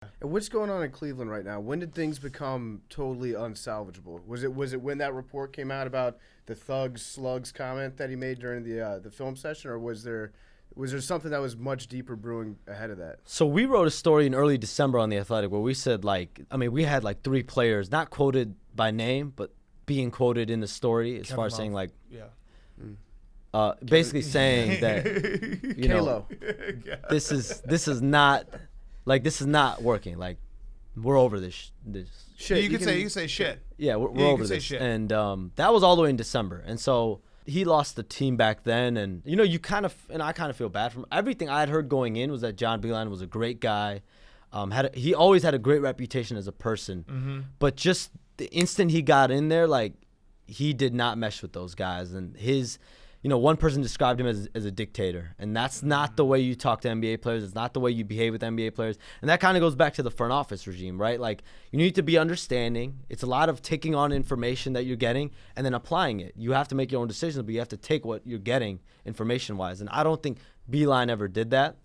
And what's going on in Cleveland right now? When did things become totally unsalvageable? Was it when that report came out about the thugs slugs comment that he made during the film session, or was there something that was much deeper brewing ahead of that? So we wrote a story in early December on The Athletic where we said, we had like 3 players, not quoted by name, but being quoted in the story as far as saying basically saying that, this is not working. Like, we're over this shit. You can say shit. Yeah, we're over this. Shit. And that was all the way in December. And so he lost the team back then. And, I kind of feel bad for him. Everything I had heard going in was that John Beilein was a great guy. He always had a great reputation as a person. Mm-hmm. But just the instant he got in there, he did not mesh with those guys. And one person described him as a dictator, and that's not the way you talk to NBA players. It's not the way you behave with NBA players, and that kind of goes back to the front office regime, right? Like, you need to be understanding. It's a lot of taking on information that you're getting and then applying it. You have to make your own decisions, but you have to take what you're getting information-wise, and I don't think Beilein ever did that,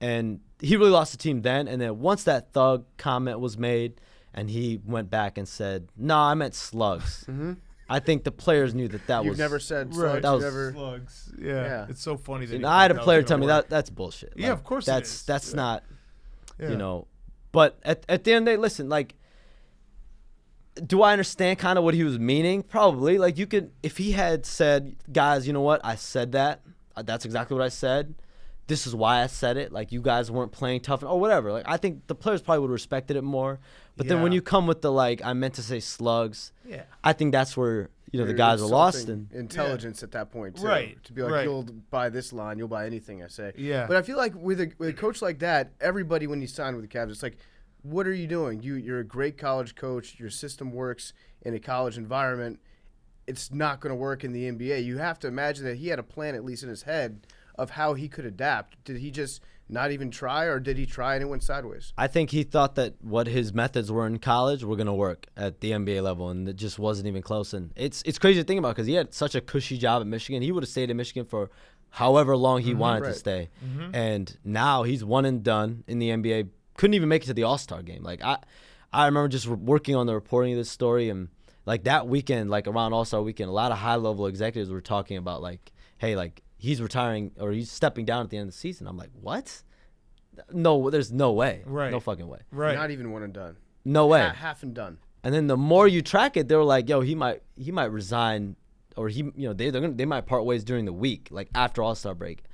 and he really lost the team then. And then once that thug comment was made, and he went back and said, "No, I meant slugs." Mm-hmm. I think the players knew that You've was. never said slugs. Right. That was slugs. Yeah. It's so funny that I had a player tell me that's bullshit. Yeah, of course. That's not. But at the end of the day, listen. Do I understand kind of what he was meaning? Probably. You could, if he had said, "Guys, you know what? I said that. That's exactly what I said. This is why I said it. You guys weren't playing tough or whatever." I think the players probably would have respected it more. But then when you come with the I meant to say slugs. Yeah. I think that's where the guys are lost in intelligence at that point too. Right. To be like, you'll buy this line, you'll buy anything I say. Yeah. But I feel like with a coach like that, everybody when you sign with the Cavs, it's like, what are you doing? You're a great college coach. Your system works in a college environment. It's not going to work in the NBA. You have to imagine that he had a plan, at least in his head, of how he could adapt. Did he just not even try, or did he try and it went sideways? I think he thought that what his methods were in college were going to work at the NBA level, and it just wasn't even close. And it's crazy to think about because he had such a cushy job at Michigan. He would have stayed in Michigan for however long he wanted to stay. Mm-hmm. And now he's one and done in the NBA. Couldn't even make it to the All-Star game. I remember just working on the reporting of this story, and that weekend, around All-Star weekend, a lot of high-level executives were talking about hey, he's retiring or he's stepping down at the end of the season. I'm like, what? No, there's no way. Right. No fucking way. Right. Not even one and done. No way. Half and done. And then the more you track it, they were like, yo, he might resign, or they might part ways during the week, after All-Star break.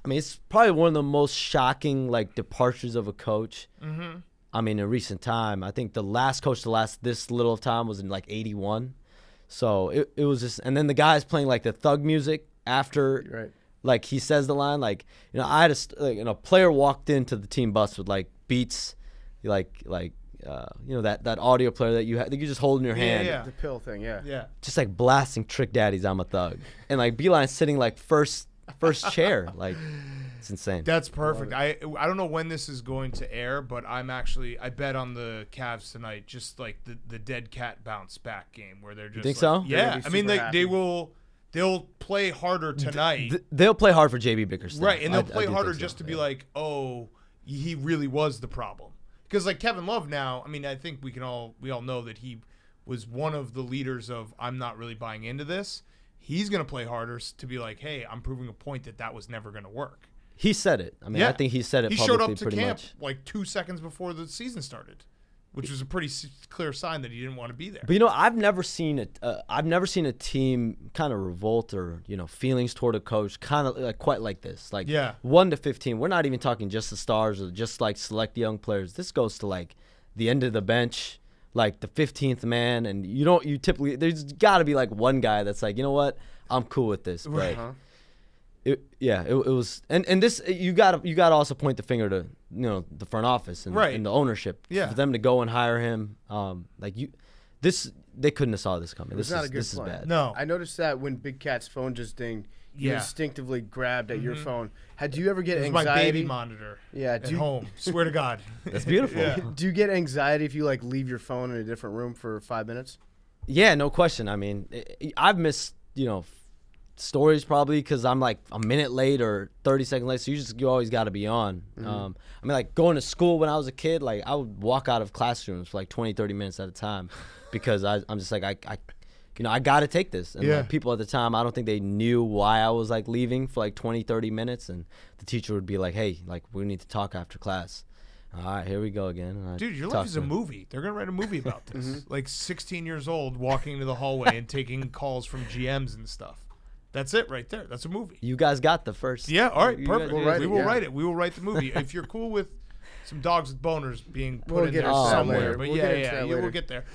I mean, it's probably one of the most shocking departures of a coach. Mm-hmm. I mean, in recent time, I think the last coach to last this little of time was in 81. So it was just, and then the guys playing the thug music after, right. He says the line, I had a player walked into the team bus with beats, that audio player that you just hold in your hand. Yeah. The pill thing, yeah. Just blasting Trick Daddy's "I'm a Thug," and Beilein sitting first chair, it's insane. That's perfect. I don't know when this is going to air, but I bet on the Cavs tonight, just the dead cat bounce back game where they're just. You think so? Yeah, I mean they'll play harder tonight. They'll play hard for JB Bickerstaff. Right, and they'll play harder just to be oh, he really was the problem. Because Kevin Love now, I mean, I think we all know that he was one of the leaders of I'm not really buying into this. He's going to play harder to be hey, I'm proving a point that was never going to work. He said it. I mean, I think he said it publicly pretty much. He showed up to camp 2 seconds before the season started, which was a pretty clear sign that he didn't want to be there. But I've never seen a team kind of revolt or feelings toward a coach kind of quite like this. 1 to 15. We're not even talking just the stars or just select young players. This goes to the end of the bench, the 15th man, and you typically there's got to be one guy that's you know what, I'm cool with this. Right. But it was, and this you got to also point the finger to the front office and, right. and the ownership for them to go and hire him. They couldn't have saw this coming. This is bad. No, I noticed that when Big Cat's phone just dinged, you instinctively grabbed at your phone. Had you ever get anxiety? My baby monitor. Yeah, at home. Swear to God, that's beautiful. Yeah. Do you get anxiety if you leave your phone in a different room for 5 minutes? Yeah, no question. I mean, I've missed stories probably because I'm like a minute late or 30 seconds late. So you always got to be on. I mean, like going to school when I was a kid, like I would walk out of classrooms for like 20, 30 minutes at a time because I'm just like, I got to take this. And like, people at the time, I don't think they knew why I was like leaving for like 20, 30 minutes. And the teacher would be like, hey, like we need to talk after class. All right, here we go again. Dude, your life is a movie. They're going to write a movie about this. Like 16 years old, walking into the hallway and taking calls from GMs and stuff. That's it right there. That's a movie. You guys got the first. Yeah, all right, perfect. We'll write we it, will yeah. write it. We will write the movie. If you're cool with some dogs with boners being put We'll in get there into that somewhere. later. But We'll get into that we'll later. get there.